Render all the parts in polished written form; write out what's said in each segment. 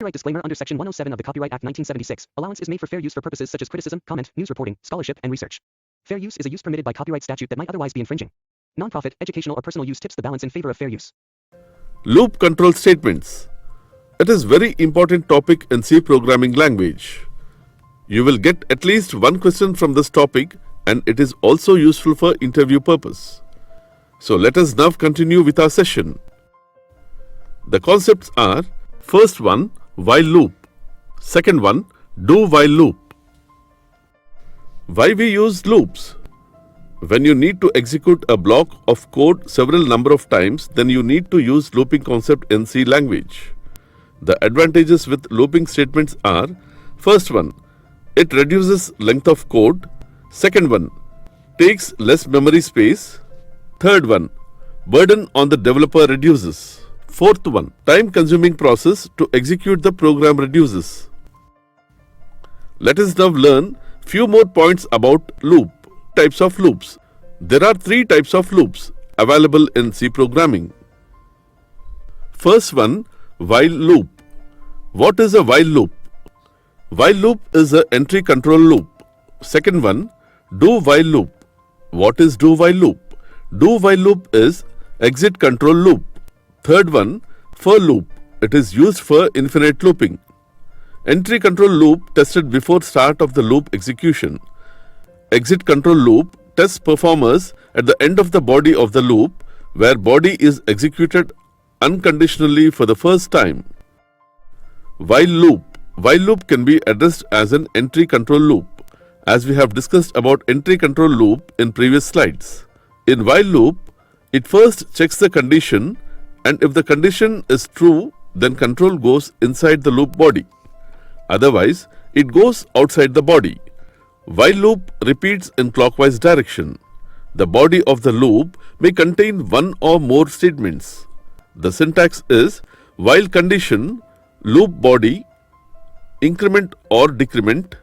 Copyright disclaimer under Section 107 of the Copyright Act 1976. Allowance is made for fair use for purposes such as criticism, comment, news reporting, scholarship, and research. Fair use is a use permitted by copyright statute that might otherwise be infringing. Nonprofit, educational, or personal use tips the balance in favor of fair use. Loop control statements. It is very important topic in C programming language. You will get at least one question from this topic, and it is also useful for interview purpose. So let us now continue with our session. The concepts are: first one, while loop; second one, do while loop. Why we use loops? When you need to execute a block of code several number of times, then you need to use looping concept in C language. The advantages with looping statements are: first one, it reduces length of code; second one, takes less memory space; third one, burden on the developer reduces; fourth one, time consuming process to execute the program reduces. Let us now learn few more points about loop. Types of loops. There are three types of loops available in C programming. First one, while loop. What is a while loop? While loop is an entry control loop. Second one, do while loop. What is do while loop? Do while loop is exit control loop. Third one, for loop. It is used for infinite looping. Entry control loop tested before start of the loop execution. Exit control loop tests performers at the end of the body of the loop, where body is executed unconditionally for the first time. While loop. While loop can be addressed as an entry control loop, as we have discussed about entry control loop in previous slides. In while loop, it first checks the condition, and if the condition is true, then control goes inside the loop body. Otherwise, it goes outside the body. While loop repeats in clockwise direction. The body of the loop may contain one or more statements. The syntax is while condition, loop body, increment or decrement,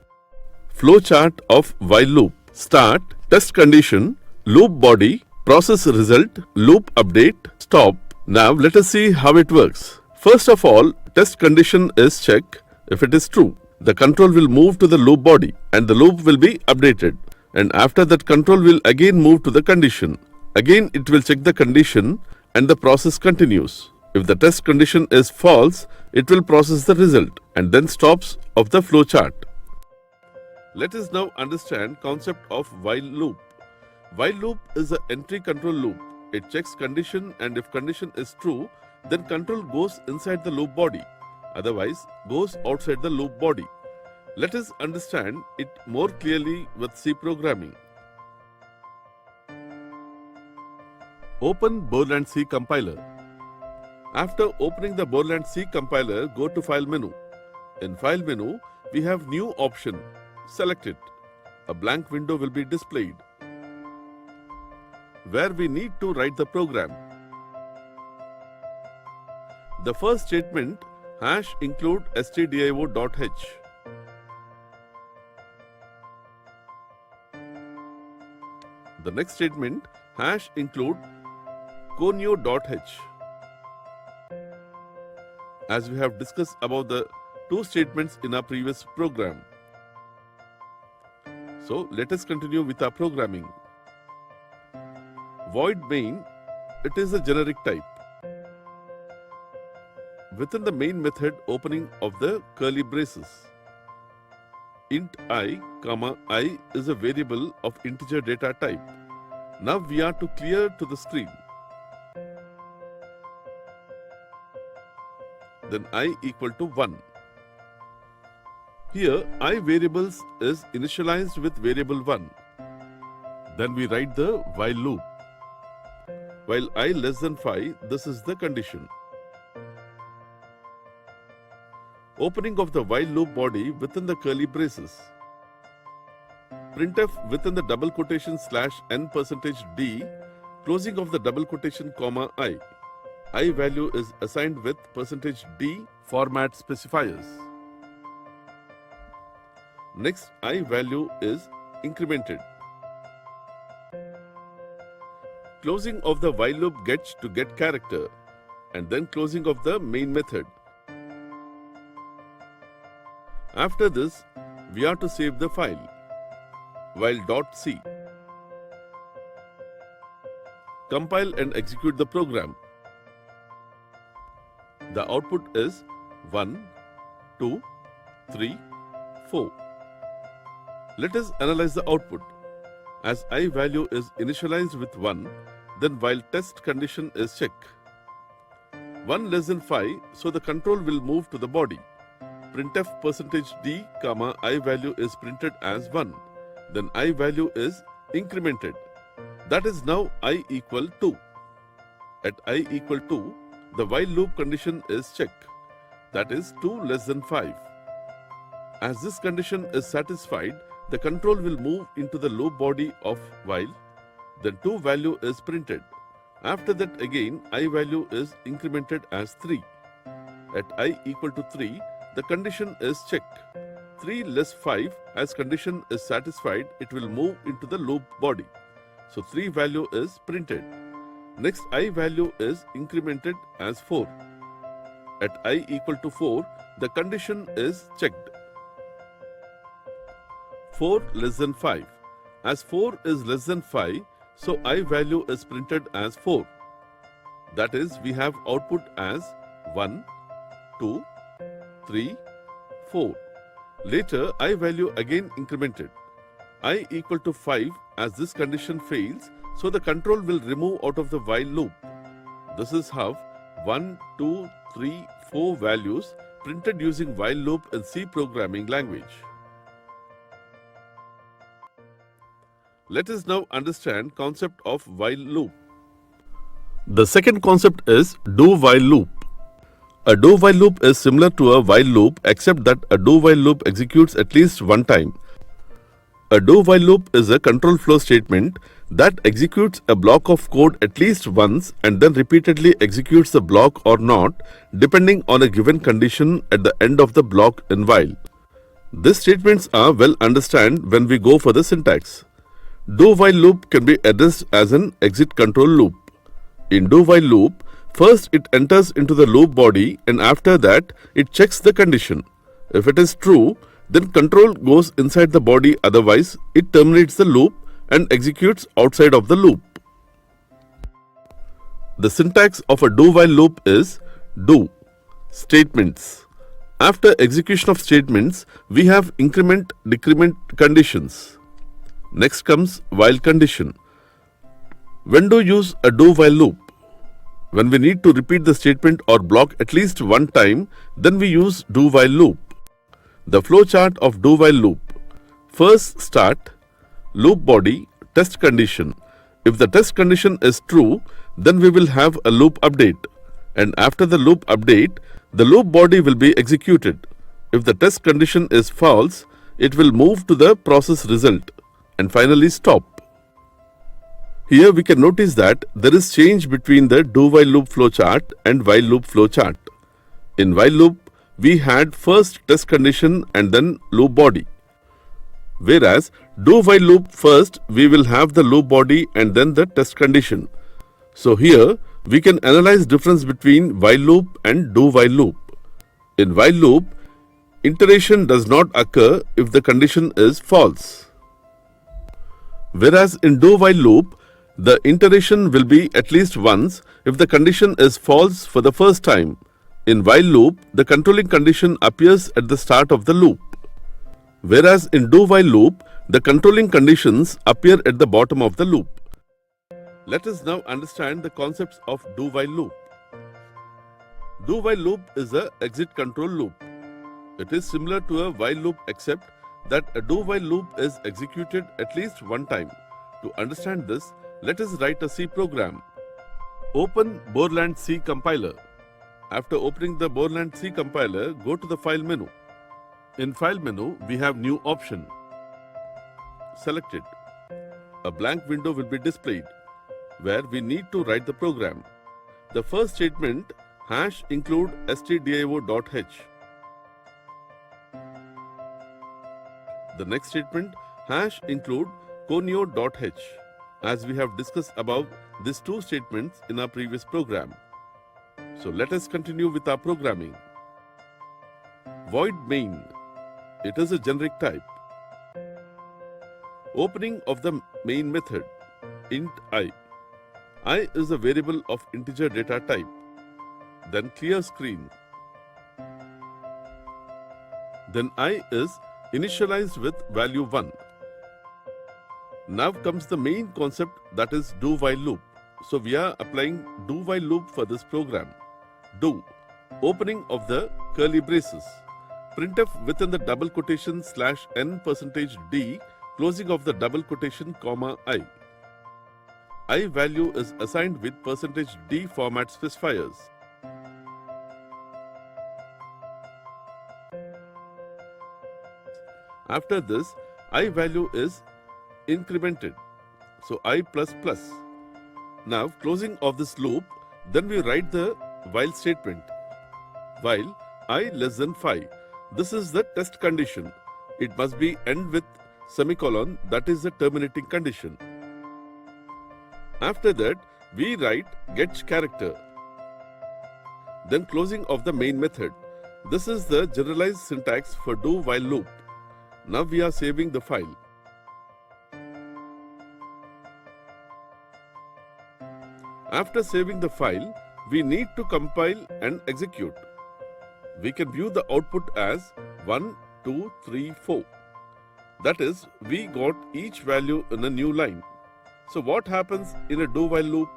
flowchart of while loop, start, test condition, loop body, process result, loop update, stop. Now let us see how it works. First of all, test condition is check. If it is true, the control will move to the loop body and the loop will be updated. And after that, control will again move to the condition. Again it will check the condition and the process continues. If the test condition is false, it will process the result and then stops of the flowchart. Let us now understand concept of while loop. While loop is an entry control loop. It checks condition, and if condition is true, then control goes inside the loop body. Otherwise, goes outside the loop body. Let us understand it more clearly with C programming. Open Borland C compiler. After opening the Borland C compiler, go to File menu. In File menu, we have new option. Select it. A blank window will be displayed, where we need to write the program. The first statement, hash include stdio.h. The next statement, hash include conio.h. As we have discussed about the two statements in our previous program. So let us continue with our programming. Void main, it is a generic type. Within the main method, opening of the curly braces. Int I, comma I is a variable of integer data type. Now we are to clear to the screen. Then I equal to 1. Here I variables is initialized with variable 1. Then we write the while loop. While I less than 5, this is the condition. Opening of the while loop body within the curly braces. Printf within the double quotation /n%d, closing of the double quotation comma I. I value is assigned with %d format specifiers. Next, I value is incremented. Closing of the while loop gets to get character, and then closing of the main method. After this, we are to save the file while .c. Compile and execute the program. The output is 1, 2, 3, 4. Let us analyze the output. As I value is initialized with 1, then while test condition is check. 1 less than 5, so the control will move to the body. Printf %d, I value is printed as 1. Then I value is incremented. That is now I equal 2. At I equal 2, the while loop condition is check. That is 2 less than 5. As this condition is satisfied, the control will move into the loop body of while. Then 2 value is printed. After that again, I value is incremented as 3. At I equal to 3, the condition is checked. 3 less 5, as condition is satisfied, it will move into the loop body. So 3 value is printed. Next I value is incremented as 4. At I equal to 4, the condition is checked. 4 less than 5. As 4 is less than 5, so I value is printed as 4. That is, we have output as 1, 2, 3, 4. Later, I value again incremented. I equal to 5, as this condition fails, so the control will remove out of the while loop. This is how 1, 2, 3, 4 values printed using while loop in C programming language. Let us now understand concept of while loop. The second concept is do-while loop. A do-while loop is similar to a while loop except that a do-while loop executes at least one time. A do-while loop is a control flow statement that executes a block of code at least once and then repeatedly executes the block or not depending on a given condition at the end of the block in while. These statements are well understood when we go for the syntax. Do-while loop can be addressed as an exit control loop. In do-while loop, first it enters into the loop body and after that it checks the condition. If it is true, then control goes inside the body, otherwise it terminates the loop and executes outside of the loop. The syntax of a do-while loop is do statements. After execution of statements, we have increment, decrement conditions. Next comes while condition. When do you use a do-while loop? When we need to repeat the statement or block at least one time, then we use do-while loop. The flowchart of do-while loop. First start, loop body, test condition. If the test condition is true, then we will have a loop update. And after the loop update, the loop body will be executed. If the test condition is false, it will move to the process result and finally stop. Here we can notice that there is change between the do-while loop flowchart and while loop flowchart. In while loop, we had first test condition and then loop body. Whereas do-while loop first we will have the loop body and then the test condition. So here we can analyze difference between while loop and do-while loop. In while loop, iteration does not occur if the condition is false. Whereas in do-while loop, the iteration will be at least once if the condition is false for the first time. In while loop, the controlling condition appears at the start of the loop. Whereas in do-while loop, the controlling conditions appear at the bottom of the loop. Let us now understand the concepts of do-while loop. Do-while loop is an exit control loop. It is similar to a while loop except that a do-while loop is executed at least one time. To understand this, let us write a C program. Open Borland C compiler. After opening the Borland C compiler, go to the File menu. In File menu, we have New option. Select it. A blank window will be displayed where we need to write the program. The first statement #include stdio.h. The next statement #include conio.h. As we have discussed above these two statements in our previous program. So let us continue with our programming. Void main. it is a generic type. Opening of the main method, int I. I is a variable of integer data type. Then clear screen. Then I is initialized with value 1. Now comes the main concept, that is do while loop. So we are applying do while loop for this program. Do, opening of the curly braces. Printf within the double quotation /n%d, closing of the double quotation comma I. I value is assigned with %d format specifiers. After this, I value is incremented. So I++. Now closing of this loop, then we write the while statement. While I less than 5. This is the test condition. It must be end with semicolon, that is the terminating condition. After that, we write get character. Then closing of the main method. This is the generalized syntax for do while loop. Now we are saving the file. After saving the file, we need to compile and execute. We can view the output as 1, 2, 3, 4. That is, we got each value in a new line. So what happens in a do while loop?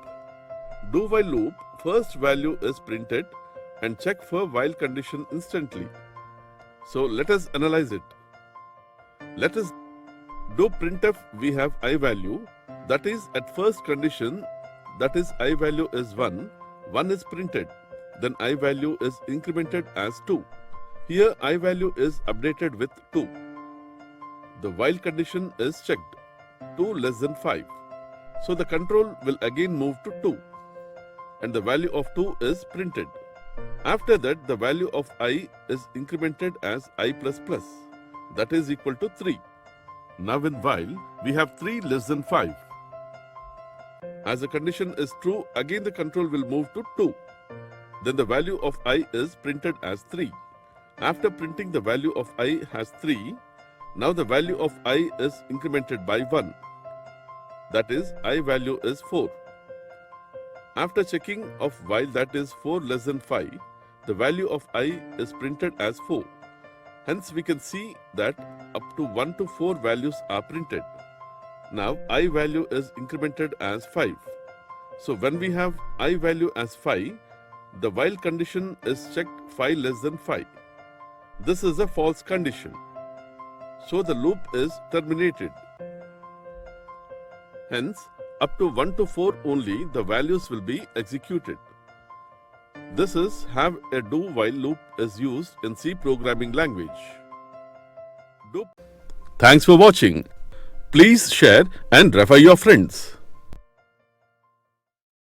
Do while loop, first value is printed and check for while condition instantly. So let us analyze it. Let us do printf, we have I value, that is at first condition, that is I value is 1, 1 is printed, then I value is incremented as 2. Here I value is updated with 2. The while condition is checked, 2 less than 5. So the control will again move to 2 and the value of 2 is printed. After that, the value of I is incremented as I++, that is equal to 3. Now in while, we have 3 less than 5. As the condition is true, again the control will move to 2. Then the value of I is printed as 3. After printing the value of I as 3, now the value of I is incremented by 1. That is, I value is 4. After checking of while that is 4 less than 5, the value of I is printed as 4. Hence we can see that up to 1 to 4 values are printed. Now I value is incremented as 5. So when we have I value as 5, the while condition is checked 5 less than 5. This is a false condition. So the loop is terminated. Hence, up to 1 to 4 only the values will be executed. This is have a do while loop is used in C programming language. Thanks for watching. Please share and refer your friends.